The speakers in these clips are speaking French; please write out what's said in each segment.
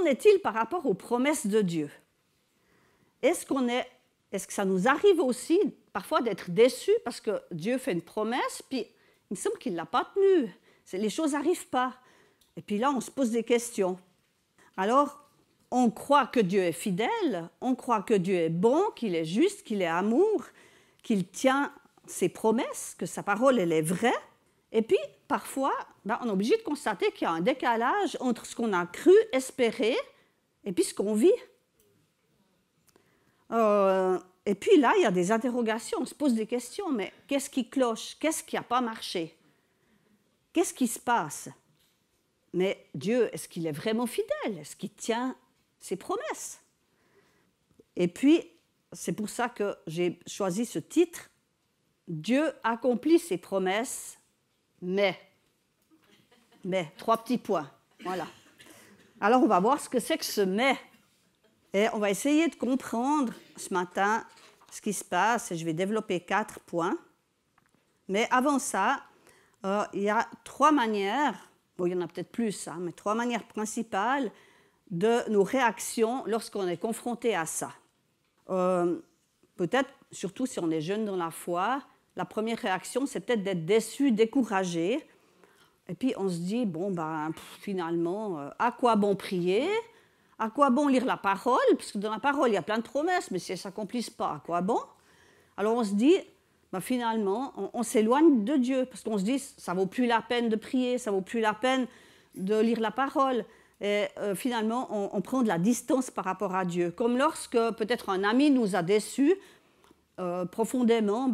qu'en est-il par rapport aux promesses de Dieu? Est-ce que ça nous arrive aussi parfois d'être déçus parce que Dieu fait une promesse, puis il me semble qu'il ne l'a pas tenue, les choses n'arrivent pas. Et puis là, on se pose des questions. Alors, on croit que Dieu est fidèle, on croit que Dieu est bon, qu'il est juste, qu'il est amour, qu'il tient ses promesses, que sa parole, elle est vraie. Et puis, parfois, on est obligé de constater qu'il y a un décalage entre ce qu'on a cru, espéré, et puis ce qu'on vit. Et puis là, il y a des interrogations, on se pose des questions, mais qu'est-ce qui cloche? Qu'est-ce qui n'a pas marché? Qu'est-ce qui se passe? Mais Dieu, est-ce qu'il est vraiment fidèle? Est-ce qu'il tient ses promesses? Et puis, c'est pour ça que j'ai choisi ce titre, « Dieu accomplit ses promesses, mais, 3 petits points. Voilà. Alors, on va voir ce que c'est que ce « mais ». Et on va essayer de comprendre ce matin ce qui se passe, et je vais développer 4 points. Mais avant ça, il y a 3 manières, bon, il y en a peut-être plus, hein, mais 3 manières principales de nos réactions lorsqu'on est confronté à ça. Peut-être, surtout si on est jeune dans la foi, la première réaction, c'est peut-être d'être déçu, découragé. Et puis on se dit, bon, finalement, à quoi bon prier? À quoi bon lire la parole? Parce que dans la parole, il y a plein de promesses, mais si elles ne s'accomplissent pas, à quoi bon? Alors on se dit, finalement, on s'éloigne de Dieu, parce qu'on se dit, ça ne vaut plus la peine de prier, ça ne vaut plus la peine de lire la parole. Et finalement, on prend de la distance par rapport à Dieu. Comme lorsque peut-être un ami nous a déçus, profondément,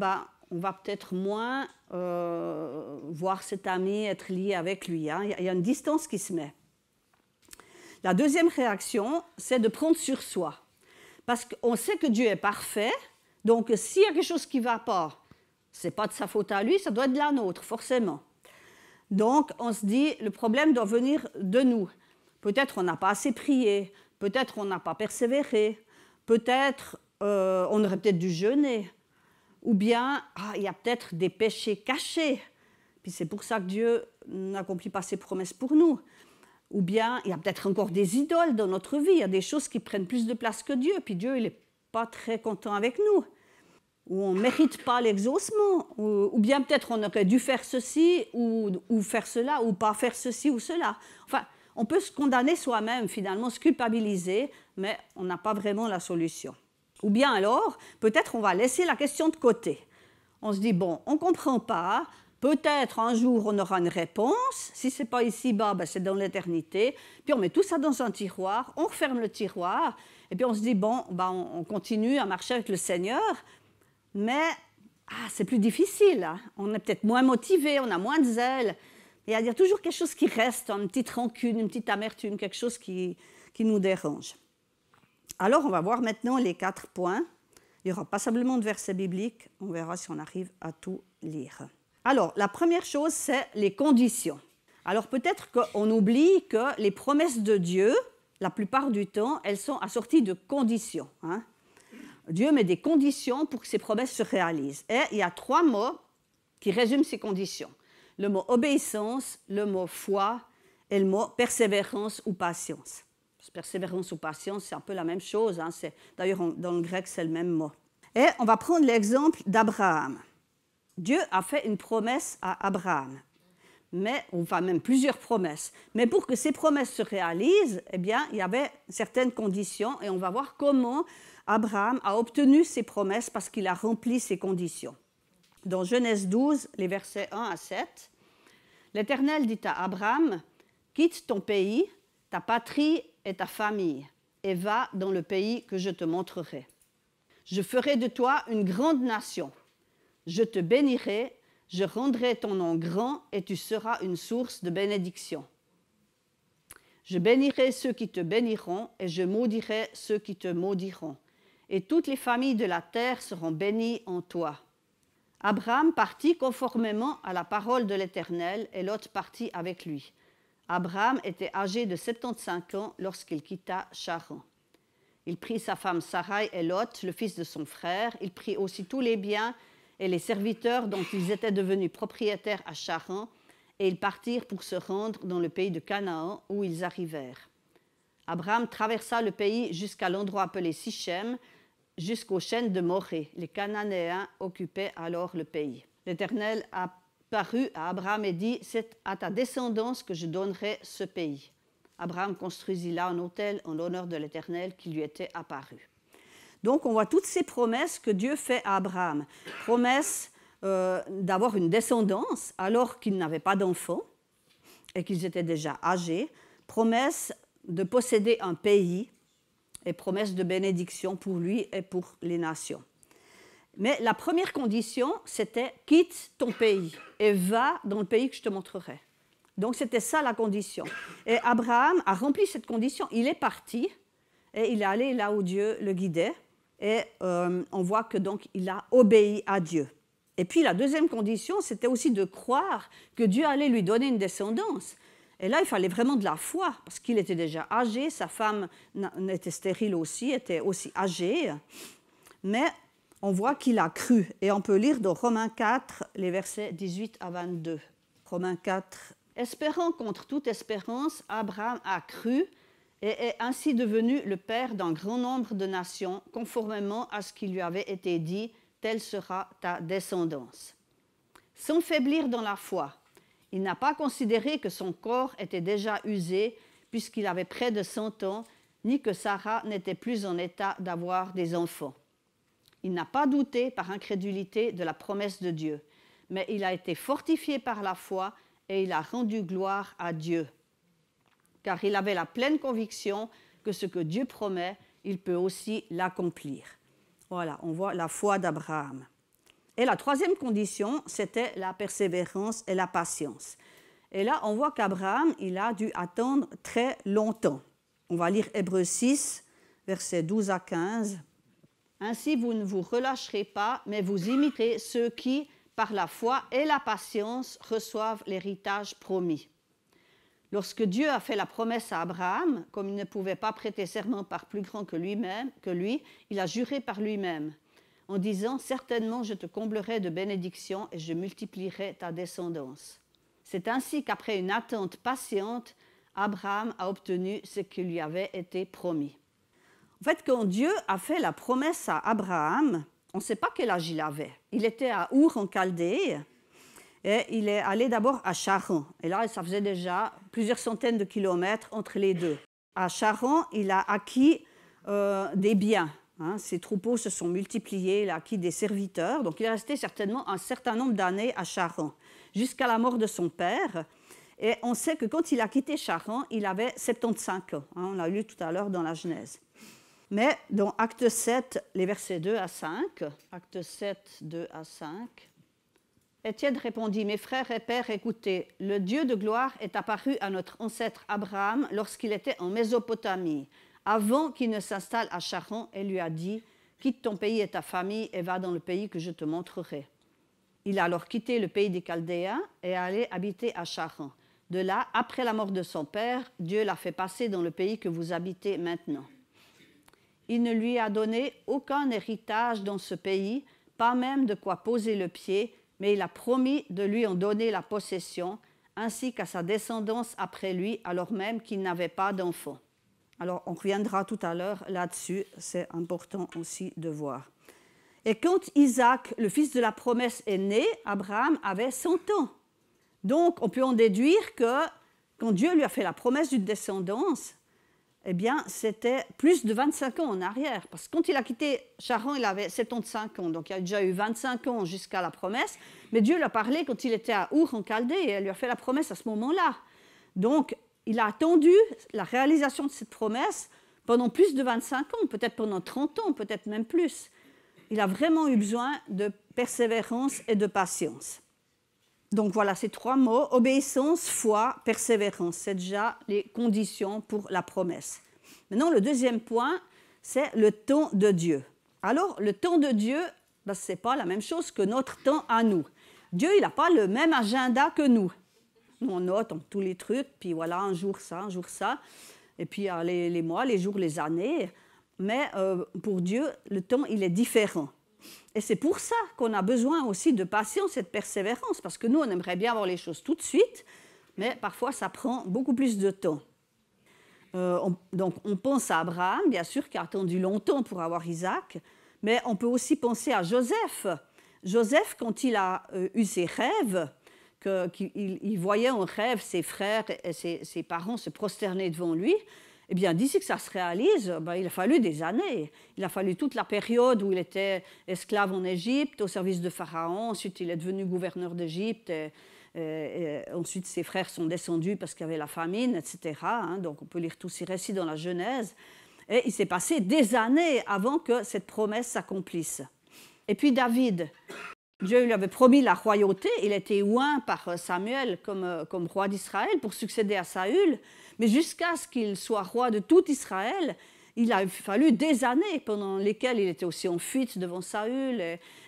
on va peut-être moins voir cet ami, être lié avec lui. Hein. Il y a une distance qui se met. La deuxième réaction, c'est de prendre sur soi. Parce qu'on sait que Dieu est parfait, donc s'il y a quelque chose qui ne va pas, ce n'est pas de sa faute à lui, ça doit être de la nôtre, forcément. Donc on se dit, le problème doit venir de nous. Peut-être on n'a pas assez prié, peut-être on n'a pas persévéré, peut-être on aurait peut-être dû jeûner, ou bien il y a peut-être des péchés cachés, puis c'est pour ça que Dieu n'accomplit pas ses promesses pour nous. Ou bien, il y a peut-être encore des idoles dans notre vie, il y a des choses qui prennent plus de place que Dieu, puis Dieu, il n'est pas très content avec nous. Ou on ne mérite pas l'exaucement, ou bien peut-être on aurait dû faire ceci, ou faire cela, ou pas faire ceci ou cela. Enfin, on peut se condamner soi-même, finalement, se culpabiliser, mais on n'a pas vraiment la solution. Ou bien alors, peut-être on va laisser la question de côté. On se dit, bon, on ne comprend pas, peut-être un jour on aura une réponse, si ce n'est pas ici-bas, c'est dans l'éternité, puis on met tout ça dans un tiroir, on referme le tiroir, et puis on se dit, bon, on continue à marcher avec le Seigneur, mais c'est plus difficile, hein. On est peut-être moins motivé, on a moins de zèle, il y a toujours quelque chose qui reste, une petite rancune, une petite amertume, quelque chose qui nous dérange. Alors on va voir maintenant les 4 points, il n'y aura pas simplement de versets bibliques, on verra si on arrive à tout lire. Alors, la première chose, c'est les conditions. Alors, peut-être qu'on oublie que les promesses de Dieu, la plupart du temps, elles sont assorties de conditions. Hein. Dieu met des conditions pour que ses promesses se réalisent. Et il y a 3 mots qui résument ces conditions. Le mot obéissance, le mot foi et le mot persévérance ou patience. Persévérance ou patience, c'est un peu la même chose. Hein. D'ailleurs, dans le grec, c'est le même mot. Et on va prendre l'exemple d'Abraham. Dieu a fait une promesse à Abraham, enfin même plusieurs promesses. Mais pour que ces promesses se réalisent, il y avait certaines conditions et on va voir comment Abraham a obtenu ces promesses parce qu'il a rempli ces conditions. Dans Genèse 12, les versets 1 à 7, l'Éternel dit à Abraham, « Quitte ton pays, ta patrie et ta famille, et va dans le pays que je te montrerai. Je ferai de toi une grande nation. Je te bénirai, je rendrai ton nom grand et tu seras une source de bénédiction. Je bénirai ceux qui te béniront et je maudirai ceux qui te maudiront. Et toutes les familles de la terre seront bénies en toi. » Abraham partit conformément à la parole de l'Éternel et Lot partit avec lui. Abraham était âgé de 75 ans lorsqu'il quitta Charan. Il prit sa femme Sarai et Lot, le fils de son frère. Il prit aussi tous les biens et les serviteurs dont ils étaient devenus propriétaires à Charan, et ils partirent pour se rendre dans le pays de Canaan où ils arrivèrent. Abraham traversa le pays jusqu'à l'endroit appelé Sichem, jusqu'aux chaînes de Morée. Les Cananéens occupaient alors le pays. L'Éternel apparut à Abraham et dit « C'est à ta descendance que je donnerai ce pays. » Abraham construisit là un autel en l'honneur de l'Éternel qui lui était apparu. Donc on voit toutes ces promesses que Dieu fait à Abraham. Promesse d'avoir une descendance alors qu'il n'avait pas d'enfants et qu'ils étaient déjà âgés. Promesse de posséder un pays et promesse de bénédiction pour lui et pour les nations. Mais la première condition, c'était « quitte ton pays et va dans le pays que je te montrerai ». Donc c'était ça la condition. Et Abraham a rempli cette condition. Il est parti et il est allé là où Dieu le guidait. Et on voit que donc il a obéi à Dieu. Et puis la deuxième condition, c'était aussi de croire que Dieu allait lui donner une descendance. Et là, il fallait vraiment de la foi, parce qu'il était déjà âgé, sa femme était stérile aussi, était aussi âgée. Mais on voit qu'il a cru. Et on peut lire dans Romains 4, les versets 18 à 22. Romains 4. Espérant contre toute espérance, Abraham a cru et est ainsi devenu le père d'un grand nombre de nations, conformément à ce qui lui avait été dit, telle sera ta descendance. Sans faiblir dans la foi, il n'a pas considéré que son corps était déjà usé, puisqu'il avait près de 100 ans, ni que Sarah n'était plus en état d'avoir des enfants. Il n'a pas douté par incrédulité de la promesse de Dieu, mais il a été fortifié par la foi et il a rendu gloire à Dieu. Car il avait la pleine conviction que ce que Dieu promet, il peut aussi l'accomplir. Voilà, on voit la foi d'Abraham. Et la troisième condition, c'était la persévérance et la patience. Et là, on voit qu'Abraham, il a dû attendre très longtemps. On va lire Hébreux 6, versets 12 à 15. « Ainsi, vous ne vous relâcherez pas, mais vous imiterez ceux qui, par la foi et la patience, reçoivent l'héritage promis. » Lorsque Dieu a fait la promesse à Abraham, comme il ne pouvait pas prêter serment par plus grand que lui, il a juré par lui-même, en disant « Certainement, je te comblerai de bénédictions et je multiplierai ta descendance. » C'est ainsi qu'après une attente patiente, Abraham a obtenu ce qui lui avait été promis. En fait, quand Dieu a fait la promesse à Abraham, on ne sait pas quel âge il avait. Il était à Our en Chaldée et il est allé d'abord à Charan. Et là, ça faisait déjà plusieurs centaines de kilomètres entre les deux. À Charan, il a acquis des biens. Ses troupeaux se sont multipliés, il a acquis des serviteurs. Donc il est resté certainement un certain nombre d'années à Charan, jusqu'à la mort de son père. Et on sait que quand il a quitté Charan, il avait 75 ans. On l'a lu tout à l'heure dans la Genèse. Mais dans Acte 7, les versets 2 à 5, Acte 7, 2 à 5, Étienne répondit « Mes frères et pères, écoutez, le Dieu de gloire est apparu à notre ancêtre Abraham lorsqu'il était en Mésopotamie, avant qu'il ne s'installe à Charan, et lui a dit « Quitte ton pays et ta famille et va dans le pays que je te montrerai. » Il a alors quitté le pays des Chaldéens et est allé habiter à Charan. De là, après la mort de son père, Dieu l'a fait passer dans le pays que vous habitez maintenant. Il ne lui a donné aucun héritage dans ce pays, pas même de quoi poser le pied, mais il a promis de lui en donner la possession, ainsi qu'à sa descendance après lui, alors même qu'il n'avait pas d'enfant. Alors, on reviendra tout à l'heure là-dessus, c'est important aussi de voir. Et quand Isaac, le fils de la promesse, est né, Abraham avait 100 ans. Donc, on peut en déduire que quand Dieu lui a fait la promesse d'une descendance, eh bien, c'était plus de 25 ans en arrière. Parce que quand il a quitté Charan, il avait 75 ans. Donc, il a déjà eu 25 ans jusqu'à la promesse. Mais Dieu lui a parlé quand il était à Our, en Chaldée, et elle lui a fait la promesse à ce moment-là. Donc, il a attendu la réalisation de cette promesse pendant plus de 25 ans, peut-être pendant 30 ans, peut-être même plus. Il a vraiment eu besoin de persévérance et de patience. Donc voilà ces trois mots, obéissance, foi, persévérance. C'est déjà les conditions pour la promesse. Maintenant, le deuxième point, c'est le temps de Dieu. Alors, le temps de Dieu, ce n'est pas la même chose que notre temps à nous. Dieu, il n'a pas le même agenda que nous. Nous, on note tous les trucs, puis voilà, un jour ça, et puis il y a les mois, les jours, les années. Mais pour Dieu, le temps, il est différent. Et c'est pour ça qu'on a besoin aussi de patience et de persévérance, parce que nous, on aimerait bien avoir les choses tout de suite, mais parfois, ça prend beaucoup plus de temps. Donc on pense à Abraham, bien sûr, qui a attendu longtemps pour avoir Isaac, mais on peut aussi penser à Joseph. Joseph, quand il a eu ses rêves, qu'il voyait en rêve ses frères et ses parents se prosterner devant lui, eh bien, d'ici que ça se réalise, il a fallu des années. Il a fallu toute la période où il était esclave en Égypte, au service de Pharaon. Ensuite, il est devenu gouverneur d'Égypte. Et ensuite, ses frères sont descendus parce qu'il y avait la famine, etc. Donc, on peut lire tous ces récits dans la Genèse. Et il s'est passé des années avant que cette promesse s'accomplisse. Et puis David, Dieu lui avait promis la royauté. Il était oint par Samuel comme roi d'Israël pour succéder à Saül. Mais jusqu'à ce qu'il soit roi de tout Israël, il a fallu des années pendant lesquelles il était aussi en fuite devant Saül.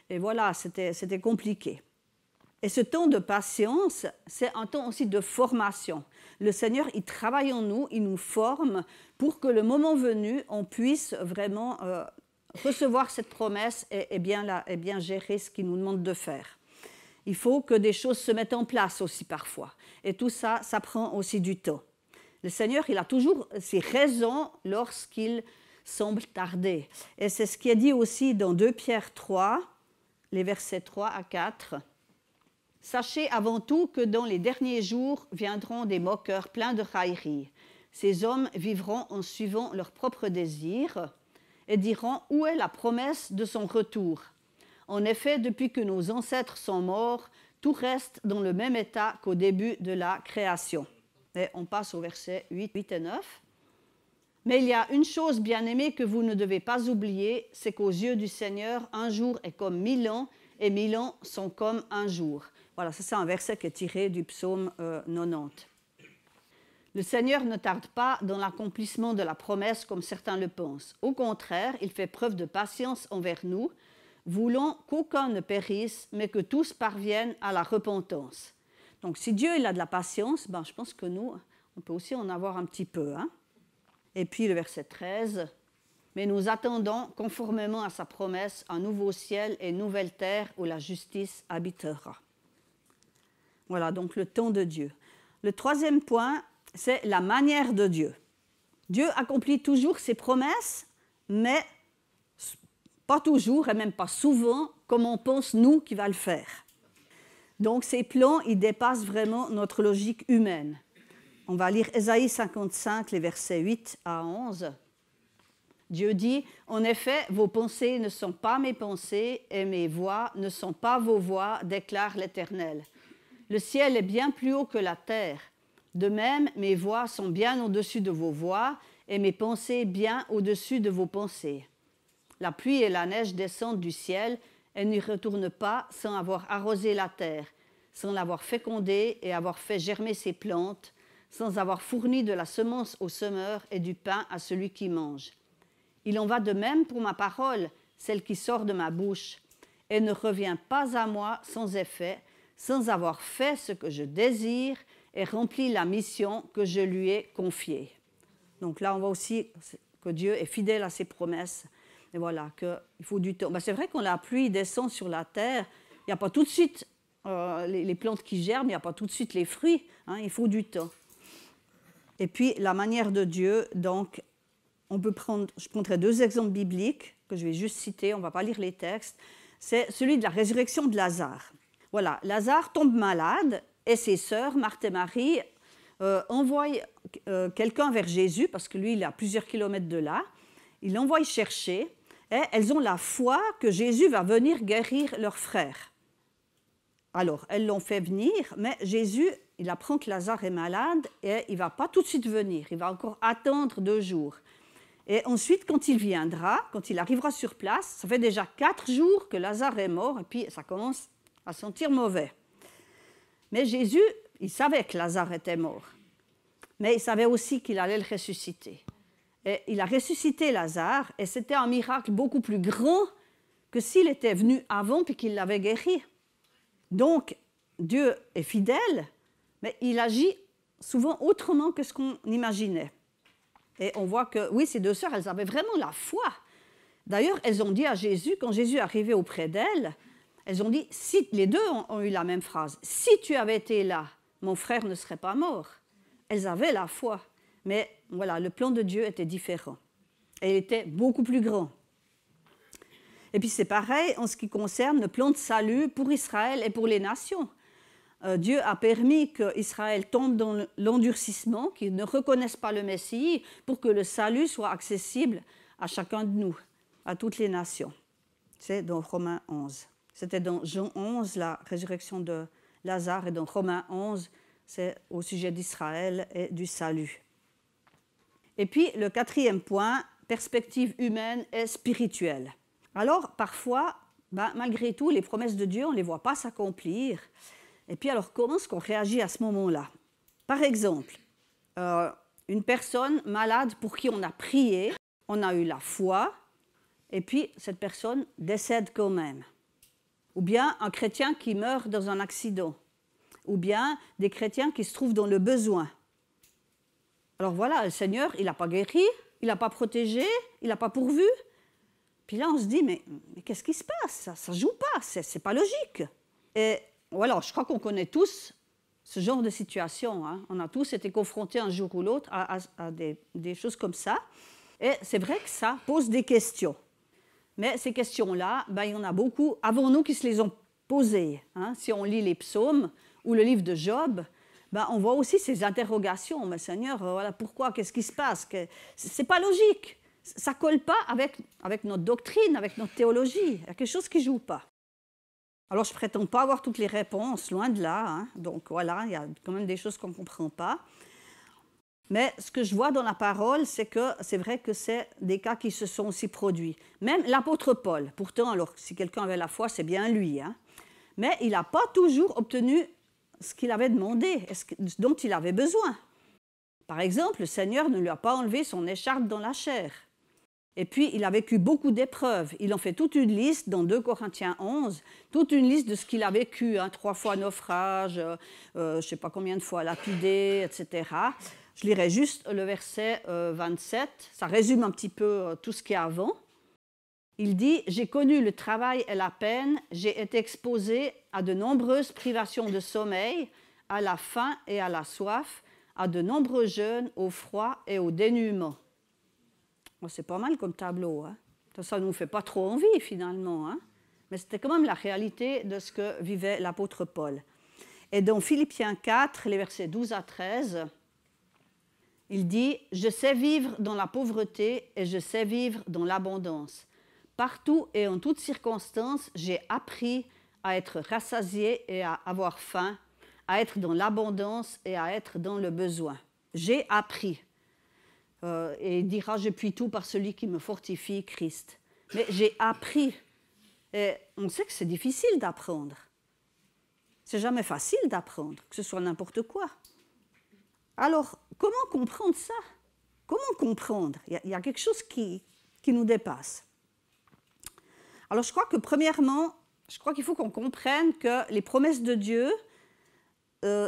Et voilà, c'était compliqué. Et ce temps de patience, c'est un temps aussi de formation. Le Seigneur, il travaille en nous, il nous forme pour que le moment venu, on puisse vraiment recevoir cette promesse et bien gérer ce qu'il nous demande de faire. Il faut que des choses se mettent en place aussi parfois. Et tout ça, ça prend aussi du temps. Le Seigneur, il a toujours ses raisons lorsqu'il semble tarder. Et c'est ce qui est dit aussi dans 2 Pierre 3, les versets 3 à 4. « Sachez avant tout que dans les derniers jours viendront des moqueurs pleins de railleries. Ces hommes vivront en suivant leurs propres désirs et diront où est la promesse de son retour. En effet, depuis que nos ancêtres sont morts, tout reste dans le même état qu'au début de la création. » Et on passe au verset 8 et 9. « Mais il y a une chose, bien-aimée, que vous ne devez pas oublier, c'est qu'aux yeux du Seigneur, un jour est comme 1000 ans, et 1000 ans sont comme un jour. » Voilà, c'est un verset qui est tiré du psaume 90. Le Seigneur ne tarde pas dans l'accomplissement de la promesse comme certains le pensent. Au contraire, il fait preuve de patience envers nous, voulant qu'aucun ne périsse, mais que tous parviennent à la repentance. Donc, si Dieu il a de la patience, je pense que nous, on peut aussi en avoir un petit peu. Et puis le verset 13, « Mais nous attendons, conformément à sa promesse, un nouveau ciel et une nouvelle terre où la justice habitera. » Voilà, donc le temps de Dieu. Le troisième point, c'est la manière de Dieu. Dieu accomplit toujours ses promesses, mais pas toujours et même pas souvent comme on pense nous qu'il va le faire. Donc ces plans, ils dépassent vraiment notre logique humaine. On va lire Ésaïe 55, les versets 8 à 11. Dieu dit, « En effet, vos pensées ne sont pas mes pensées et mes voix ne sont pas vos voix, déclare l'Éternel. Le ciel est bien plus haut que la terre. De même, mes voix sont bien au-dessus de vos voix et mes pensées bien au-dessus de vos pensées. La pluie et la neige descendent du ciel et n'y retournent pas sans avoir arrosé la terre, sans l'avoir fécondée et avoir fait germer ses plantes, sans avoir fourni de la semence au semeur et du pain à celui qui mange. Il en va de même pour ma parole, celle qui sort de ma bouche, et ne revient pas à moi sans effet, sans avoir fait ce que je désire et rempli la mission que je lui ai confiée. » Donc là, on voit aussi que Dieu est fidèle à ses promesses. Et voilà, qu'il faut du temps. C'est vrai quand la pluie descend sur la terre, il n'y a pas tout de suite les plantes qui germent, il n'y a pas tout de suite les fruits. Il faut du temps. Et puis, la manière de Dieu, donc, je prendrai 2 exemples bibliques que je vais juste citer, on ne va pas lire les textes. C'est celui de la résurrection de Lazare. Voilà, Lazare tombe malade et ses sœurs, Marthe et Marie, envoient quelqu'un vers Jésus, parce que lui, il est à plusieurs kilomètres de là. Ils l'envoient chercher et elles ont la foi que Jésus va venir guérir leur frère. Alors, elles l'ont fait venir, mais Jésus, il apprend que Lazare est malade et il ne va pas tout de suite venir, il va encore attendre 2 jours. Et ensuite, quand il viendra, quand il arrivera sur place, ça fait déjà 4 jours que Lazare est mort et puis ça commence à sentir mauvais. Mais Jésus, il savait que Lazare était mort, mais il savait aussi qu'il allait le ressusciter. Et il a ressuscité Lazare et c'était un miracle beaucoup plus grand que s'il était venu avant puis qu'il l'avait guéri. Donc, Dieu est fidèle, mais il agit souvent autrement que ce qu'on imaginait. Et on voit que, oui, ces 2 sœurs, elles avaient vraiment la foi. D'ailleurs, elles ont dit à Jésus, quand Jésus est arrivé auprès d'elles, elles ont dit, les 2 ont eu la même phrase, « Si tu avais été là, mon frère ne serait pas mort. » Elles avaient la foi, mais voilà, le plan de Dieu était différent. Et il était beaucoup plus grand. Et puis c'est pareil en ce qui concerne le plan de salut pour Israël et pour les nations. Dieu a permis qu'Israël tombe dans l'endurcissement, qu'ils ne reconnaissent pas le Messie, pour que le salut soit accessible à chacun de nous, à toutes les nations. C'est dans Romains 11. C'était dans Jean 11, la résurrection de Lazare, et dans Romains 11, c'est au sujet d'Israël et du salut. Et puis le quatrième point, perspective humaine et spirituelle. Alors parfois, malgré tout, les promesses de Dieu, on ne les voit pas s'accomplir. Et puis alors, comment est-ce qu'on réagit à ce moment-là? Par exemple, une personne malade pour qui on a prié, on a eu la foi, et puis cette personne décède quand même. Ou bien un chrétien qui meurt dans un accident. Ou bien des chrétiens qui se trouvent dans le besoin. Alors voilà, le Seigneur, il n'a pas guéri, il n'a pas protégé, il n'a pas pourvu. Puis là, on se dit, mais qu'est-ce qui se passe? Ça ne joue pas, c'est pas logique. Et voilà, je crois qu'on connaît tous ce genre de situation. Hein. On a tous été confrontés un jour ou l'autre à des choses comme ça. Et c'est vrai que ça pose des questions. Mais ces questions-là, il y en a beaucoup avant nous qui se les ont posées. Hein. Si on lit les psaumes ou le livre de Job, on voit aussi ces interrogations. Mais Seigneur, voilà, pourquoi? Qu'est-ce qui se passe? Ce n'est pas logique. Ça ne colle pas avec notre doctrine, avec notre théologie. Il y a quelque chose qui ne joue pas. Alors, je ne prétends pas avoir toutes les réponses, loin de là. Hein. Donc, voilà, il y a quand même des choses qu'on ne comprend pas. Mais ce que je vois dans la parole, c'est que c'est vrai que c'est des cas qui se sont aussi produits. Même l'apôtre Paul, pourtant, alors si quelqu'un avait la foi, c'est bien lui. Hein. Mais il n'a pas toujours obtenu ce qu'il avait demandé, dont il avait besoin. Par exemple, le Seigneur ne lui a pas enlevé son écharpe dans la chair. Et puis, il a vécu beaucoup d'épreuves. Il en fait toute une liste dans 2 Corinthiens 11, toute une liste de ce qu'il a vécu, 3 fois naufrage, je ne sais pas combien de fois lapidé, etc. Je lirai juste le verset 27, ça résume un petit peu tout ce qu'il y a avant. Il dit « J'ai connu le travail et la peine, j'ai été exposé à de nombreuses privations de sommeil, à la faim et à la soif, à de nombreux jeûnes, au froid et au dénuement. » C'est pas mal comme tableau. Hein. Ça ne nous fait pas trop envie finalement. Hein. Mais c'était quand même la réalité de ce que vivait l'apôtre Paul. Et dans Philippiens 4, les versets 12 à 13, il dit « Je sais vivre dans la pauvreté et je sais vivre dans l'abondance. Partout et en toutes circonstances, j'ai appris à être rassasié et à avoir faim, à être dans l'abondance et à être dans le besoin. J'ai appris. » Et il dira « Je puis tout par celui qui me fortifie, Christ. » Mais j'ai appris. Et on sait que c'est difficile d'apprendre. C'est jamais facile d'apprendre, que ce soit n'importe quoi. Alors, comment comprendre ça? Comment comprendre? Il y a quelque chose qui nous dépasse. Alors, je crois que premièrement, qu'il faut qu'on comprenne que les promesses de Dieu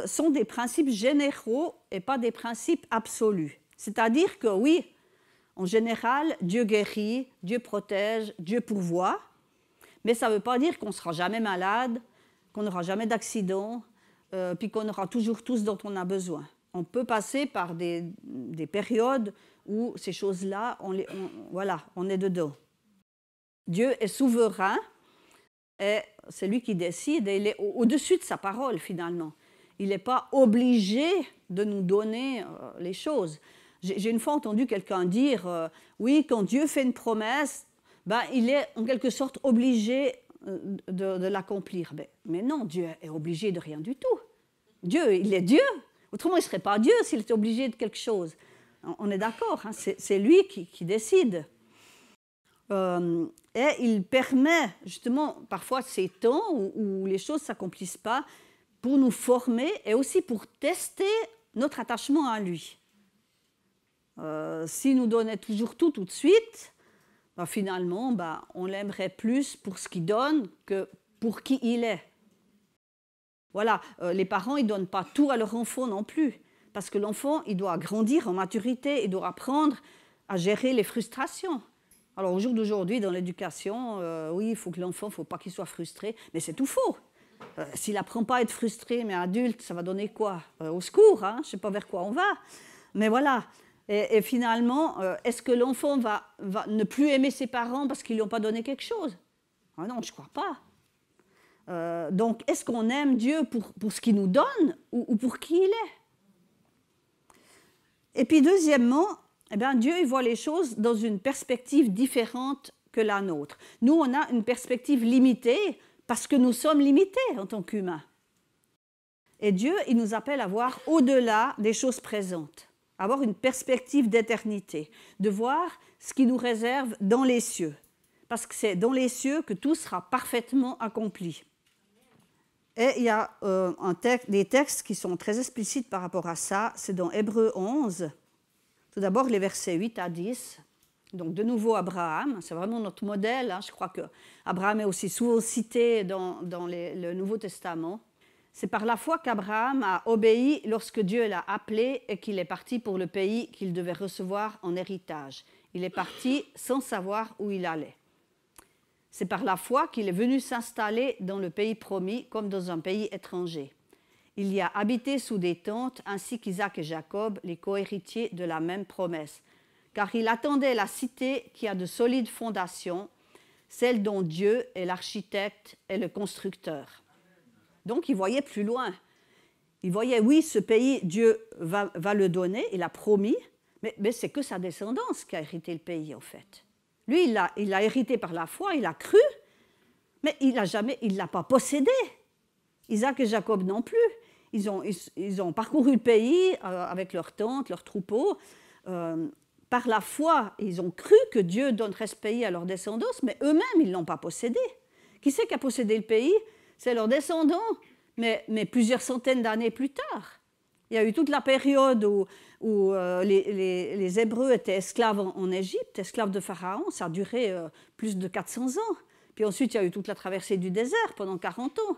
sont des principes généraux et pas des principes absolus. C'est-à-dire que oui, en général, Dieu guérit, Dieu protège, Dieu pourvoit, mais ça ne veut pas dire qu'on ne sera jamais malade, qu'on n'aura jamais d'accident, puis qu'on aura toujours tout ce dont on a besoin. On peut passer par des périodes où ces choses-là, on est dedans. Dieu est souverain et c'est lui qui décide et il est au-dessus de sa parole finalement. Il n'est pas obligé de nous donner les choses. J'ai une fois entendu quelqu'un dire oui, quand Dieu fait une promesse, il est en quelque sorte obligé de l'accomplir. Mais non, Dieu est obligé de rien du tout. Dieu, il est Dieu. Autrement, il ne serait pas Dieu s'il était obligé de quelque chose. On est d'accord, hein, c'est lui qui décide. Et il permet justement parfois ces temps où les choses ne s'accomplissent pas pour nous former et aussi pour tester notre attachement à lui. S'il nous donnait toujours tout de suite, finalement, on l'aimerait plus pour ce qu'il donne que pour qui il est. Voilà, les parents, ils ne donnent pas tout à leur enfant non plus, parce que l'enfant, il doit grandir en maturité, il doit apprendre à gérer les frustrations. Alors, au jour d'aujourd'hui, dans l'éducation, oui, il faut que l'enfant, il ne faut pas qu'il soit frustré, mais c'est tout faux. S'il n'apprend pas à être frustré, mais adulte, ça va donner quoi? Au secours, hein, je ne sais pas vers quoi on va. Mais voilà. Et finalement, est-ce que l'enfant va ne plus aimer ses parents parce qu'ils ne lui ont pas donné quelque chose? Ah non, je ne crois pas. Donc, est-ce qu'on aime Dieu pour ce qu'il nous donne ou pour qui il est? Et puis, deuxièmement, eh bien, Dieu il voit les choses dans une perspective différente que la nôtre. Nous, on a une perspective limitée parce que nous sommes limités en tant qu'humains. Et Dieu, il nous appelle à voir au-delà des choses présentes, à avoir une perspective d'éternité, de voir ce qui nous réserve dans les cieux, parce que c'est dans les cieux que tout sera parfaitement accompli. Et il y a des textes qui sont très explicites par rapport à ça, c'est dans Hébreux 11, tout d'abord les versets 8 à 10. Donc de nouveau Abraham, c'est vraiment notre modèle, hein. Je crois qu'Abraham est aussi souvent cité dans le Nouveau Testament. C'est par la foi qu'Abraham a obéi lorsque Dieu l'a appelé et qu'il est parti pour le pays qu'il devait recevoir en héritage. Il est parti sans savoir où il allait. C'est par la foi qu'il est venu s'installer dans le pays promis comme dans un pays étranger. Il y a habité sous des tentes ainsi qu'Isaac et Jacob, les cohéritiers de la même promesse. Car il attendait la cité qui a de solides fondations, celle dont Dieu est l'architecte et le constructeur. Donc, il voyait plus loin. Il voyait, oui, ce pays, Dieu va le donner, il a promis, mais c'est que sa descendance qui a hérité le pays, en fait. Lui, il l'a hérité par la foi, il a cru, mais il ne l'a pas possédé. Isaac et Jacob non plus. Ils ont parcouru le pays avec leurs tentes, leurs troupeaux. Par la foi, ils ont cru que Dieu donnerait ce pays à leur descendance, mais eux-mêmes, ils ne l'ont pas possédé. Qui c'est qui a possédé le pays? C'est leurs descendants, mais plusieurs centaines d'années plus tard. Il y a eu toute la période où les Hébreux étaient esclaves en Égypte, esclaves de Pharaon, ça a duré plus de 400 ans. Puis ensuite, il y a eu toute la traversée du désert pendant 40 ans.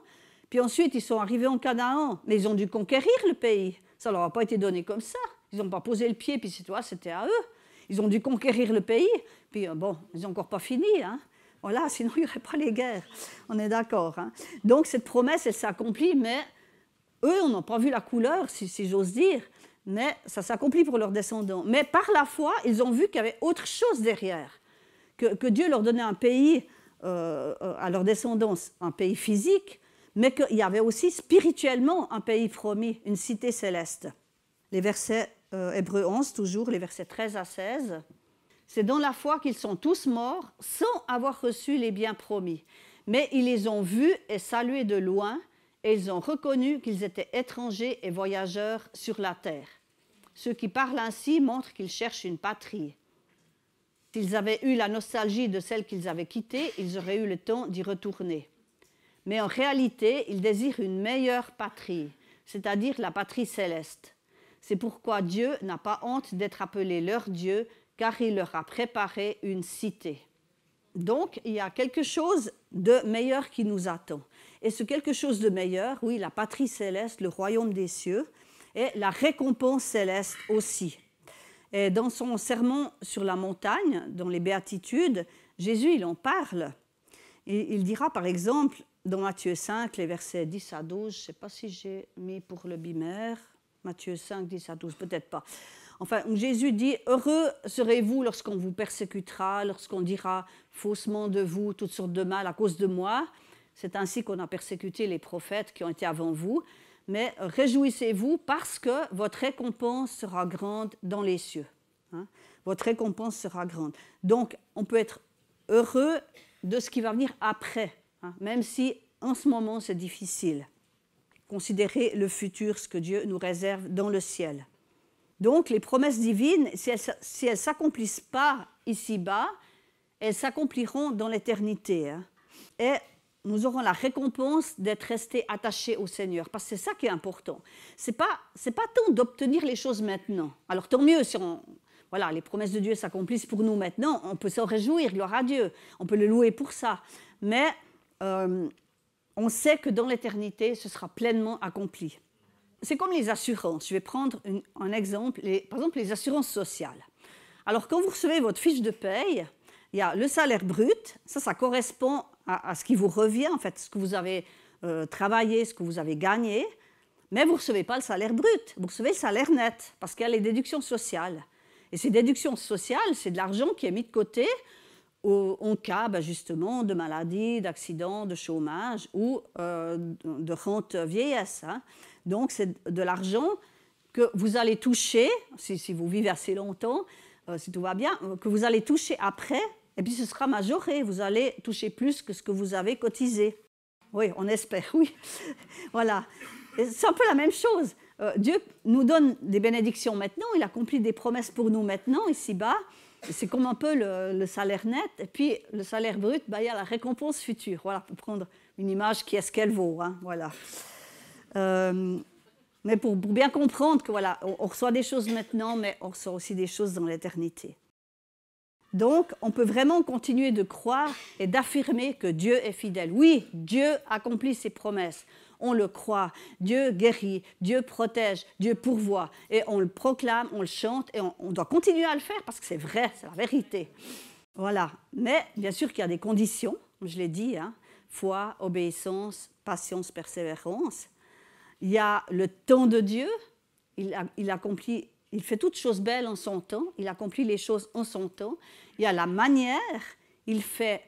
Puis ensuite, ils sont arrivés en Canaan, mais ils ont dû conquérir le pays. Ça ne leur a pas été donné comme ça. Ils n'ont pas posé le pied, puis c'était à eux. Ils ont dû conquérir le pays, puis bon, ils n'ont encore pas fini, hein. Voilà, sinon il n'y aurait pas les guerres, on est d'accord. Hein. Donc cette promesse, elle s'accomplit, mais eux, on n'a pas vu la couleur, si j'ose dire, mais ça s'accomplit pour leurs descendants. Mais par la foi, ils ont vu qu'il y avait autre chose derrière, que Dieu leur donnait un pays à leurs descendants, un pays physique, mais qu'il y avait aussi spirituellement un pays promis, une cité céleste. Les versets Hébreux 11, toujours, les versets 13 à 16. C'est dans la foi qu'ils sont tous morts sans avoir reçu les biens promis. Mais ils les ont vus et salués de loin, et ils ont reconnu qu'ils étaient étrangers et voyageurs sur la terre. Ceux qui parlent ainsi montrent qu'ils cherchent une patrie. S'ils avaient eu la nostalgie de celle qu'ils avaient quittée, ils auraient eu le temps d'y retourner. Mais en réalité, ils désirent une meilleure patrie, c'est-à-dire la patrie céleste. C'est pourquoi Dieu n'a pas honte d'être appelé leur Dieu, car il leur a préparé une cité. Donc, il y a quelque chose de meilleur qui nous attend. Et ce quelque chose de meilleur, oui, la patrie céleste, le royaume des cieux, et la récompense céleste aussi. Et dans son sermon sur la montagne, dans les béatitudes, Jésus, il en parle. Et il dira, par exemple, dans Matthieu 5, les versets 10 à 12, je ne sais pas si j'ai mis pour le bimère, Matthieu 5, 10 à 12, peut-être pas. Enfin, Jésus dit « Heureux serez-vous lorsqu'on vous persécutera, lorsqu'on dira faussement de vous toutes sortes de mal à cause de moi. C'est ainsi qu'on a persécuté les prophètes qui ont été avant vous. Mais réjouissez-vous parce que votre récompense sera grande dans les cieux. Hein? Votre récompense sera grande. Donc, on peut être heureux de ce qui va venir après, hein? Même si en ce moment c'est difficile. Considérez le futur, ce que Dieu nous réserve dans le ciel. Donc, les promesses divines, si elles ne s'accomplissent pas ici-bas, elles s'accompliront dans l'éternité. Hein. Et nous aurons la récompense d'être restés attachés au Seigneur, parce que c'est ça qui est important. Ce n'est pas tant d'obtenir les choses maintenant. Alors, tant mieux si voilà, les promesses de Dieu s'accomplissent pour nous maintenant, on peut s'en réjouir, gloire à Dieu, on peut le louer pour ça. Mais on sait que dans l'éternité, ce sera pleinement accompli. C'est comme les assurances. Je vais prendre un exemple, par exemple les assurances sociales. Alors, quand vous recevez votre fiche de paye, il y a le salaire brut, ça correspond à ce qui vous revient, en fait, ce que vous avez travaillé, ce que vous avez gagné, mais vous ne recevez pas le salaire brut, vous recevez le salaire net, parce qu'il y a les déductions sociales. Et ces déductions sociales, c'est de l'argent qui est mis de côté en cas justement de maladie, d'accident, de chômage ou de rente vieillesse. Hein. Donc c'est de l'argent que vous allez toucher, si vous vivez assez longtemps, si tout va bien, que vous allez toucher après, et puis ce sera majoré, vous allez toucher plus que ce que vous avez cotisé. Oui, on espère, oui. Voilà. C'est un peu la même chose. Dieu nous donne des bénédictions maintenant, il accomplit des promesses pour nous maintenant, ici-bas. C'est comme un peu le salaire net, et puis le salaire brut, il y a la récompense future. Voilà, pour prendre une image qui est ce qu'elle vaut. Hein, voilà. Mais pour bien comprendre que voilà, on reçoit des choses maintenant, mais on reçoit aussi des choses dans l'éternité. Donc, on peut vraiment continuer de croire et d'affirmer que Dieu est fidèle. Oui, Dieu accomplit ses promesses. On le croit. Dieu guérit, Dieu protège, Dieu pourvoit. Et on le proclame, on le chante, et on doit continuer à le faire parce que c'est vrai, c'est la vérité. Voilà. Mais bien sûr qu'il y a des conditions, je l'ai dit, hein, foi, obéissance, patience, persévérance. Il y a le temps de Dieu, il accomplit, il fait toutes choses belles en son temps, il accomplit les choses en son temps. Il y a la manière, il fait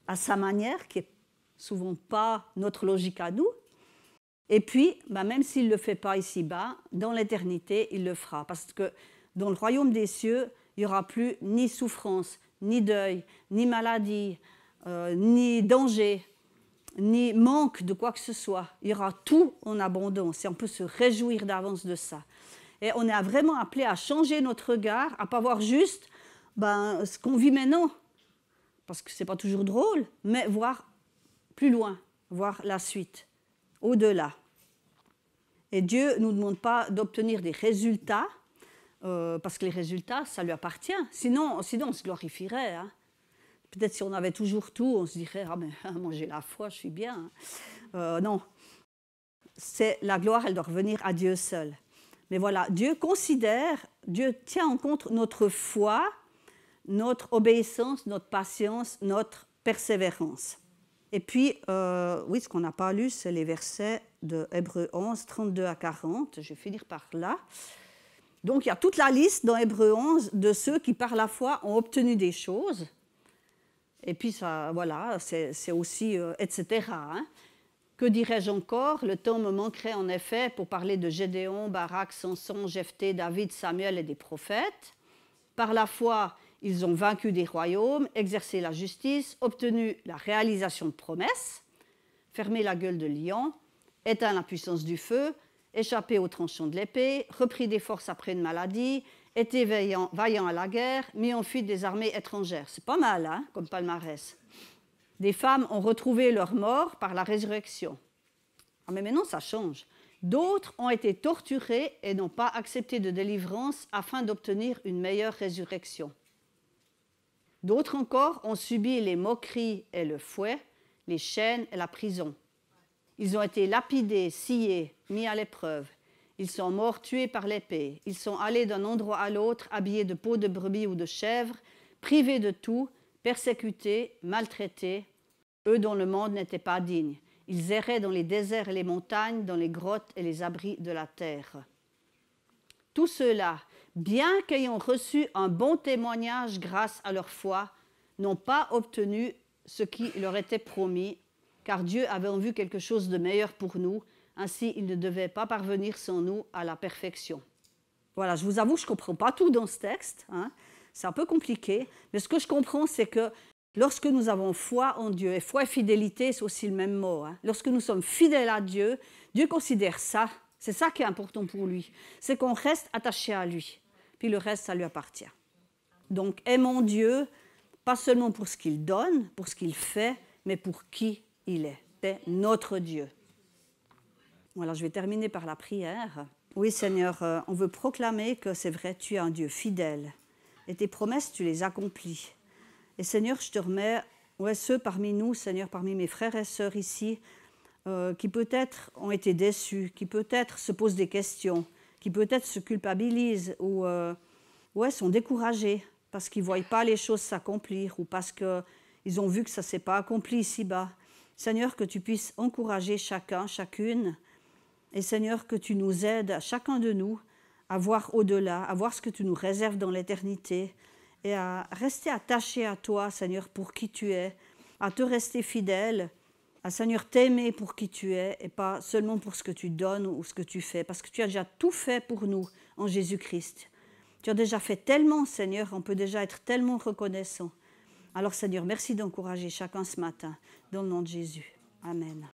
à sa manière, qui n'est souvent pas notre logique à nous. Et puis, même s'il ne le fait pas ici-bas, dans l'éternité, il le fera. Parce que dans le royaume des cieux, il n'y aura plus ni souffrance, ni deuil, ni maladie, ni danger, ni manque de quoi que ce soit. Il y aura tout en abondance et on peut se réjouir d'avance de ça. Et on est vraiment appelé à changer notre regard, à ne pas voir juste ce qu'on vit maintenant, parce que ce n'est pas toujours drôle, mais voir plus loin, voir la suite, au-delà. Et Dieu ne nous demande pas d'obtenir des résultats, parce que les résultats, ça lui appartient. Sinon on se glorifierait. Hein. Peut-être si on avait toujours tout, on se dirait « Ah, mais moi j'ai la foi, je suis bien. » Non, c'est la gloire, elle doit revenir à Dieu seul. Mais voilà, Dieu tient en compte notre foi, notre obéissance, notre patience, notre persévérance. Et puis, oui, ce qu'on n'a pas lu, c'est les versets de Hébreux 11, 32 à 40. Je vais finir par là. Donc, il y a toute la liste dans Hébreux 11 de ceux qui, par la foi, ont obtenu des choses. Et puis, ça, voilà, c'est aussi, etc. Hein. Que dirais-je encore? Le temps me manquerait en effet pour parler de Gédéon, Barak, Samson, Jephthé, David, Samuel et des prophètes. Par la foi, ils ont vaincu des royaumes, exercé la justice, obtenu la réalisation de promesses, fermé la gueule de lion, éteint la puissance du feu, échappé aux tranchants de l'épée, repris des forces après une maladie, été vaillant à la guerre, mis en fuite des armées étrangères. C'est pas mal, hein, comme palmarès. Des femmes ont retrouvé leur mort par la résurrection. Ah, mais maintenant, ça change. D'autres ont été torturés et n'ont pas accepté de délivrance afin d'obtenir une meilleure résurrection. D'autres encore ont subi les moqueries et le fouet, les chaînes et la prison. Ils ont été lapidés, sciés, mis à l'épreuve. Ils sont morts tués par l'épée. Ils sont allés d'un endroit à l'autre, habillés de peau de brebis ou de chèvre, privés de tout, persécutés, maltraités, eux dont le monde n'était pas digne. Ils erraient dans les déserts et les montagnes, dans les grottes et les abris de la terre. Tous ceux-là, bien qu'ayant reçu un bon témoignage grâce à leur foi, n'ont pas obtenu ce qui leur était promis, car Dieu avait en vue quelque chose de meilleur pour nous, ainsi ils ne devaient pas parvenir sans nous à la perfection. Voilà, je vous avoue que je ne comprends pas tout dans ce texte, hein. C'est un peu compliqué, mais ce que je comprends, c'est que lorsque nous avons foi en Dieu, et foi et fidélité, c'est aussi le même mot, hein. Lorsque nous sommes fidèles à Dieu, Dieu considère ça, c'est ça qui est important pour lui, c'est qu'on reste attaché à lui, puis le reste, ça lui appartient. Donc, aimons Dieu, pas seulement pour ce qu'il donne, pour ce qu'il fait, mais pour qui il est. C'est notre Dieu. Voilà, je vais terminer par la prière. Oui, Seigneur, on veut proclamer que c'est vrai, tu es un Dieu fidèle, et tes promesses, tu les accomplis. Et Seigneur, je te remets ceux parmi nous, Seigneur, parmi mes frères et sœurs ici, qui peut-être ont été déçus, qui peut-être se posent des questions, qui peut-être se culpabilisent ou sont découragés parce qu'ils ne voient pas les choses s'accomplir ou parce qu'ils ont vu que ça ne s'est pas accompli ici-bas. Seigneur, que tu puisses encourager chacun, chacune, et Seigneur, que tu nous aides, chacun de nous, à voir au-delà, à voir ce que tu nous réserves dans l'éternité et à rester attaché à toi, Seigneur, pour qui tu es, à te rester fidèle, à, Seigneur, t'aimer pour qui tu es et pas seulement pour ce que tu donnes ou ce que tu fais, parce que tu as déjà tout fait pour nous en Jésus-Christ. Tu as déjà fait tellement, Seigneur, on peut déjà être tellement reconnaissant. Alors, Seigneur, merci d'encourager chacun ce matin, dans le nom de Jésus. Amen.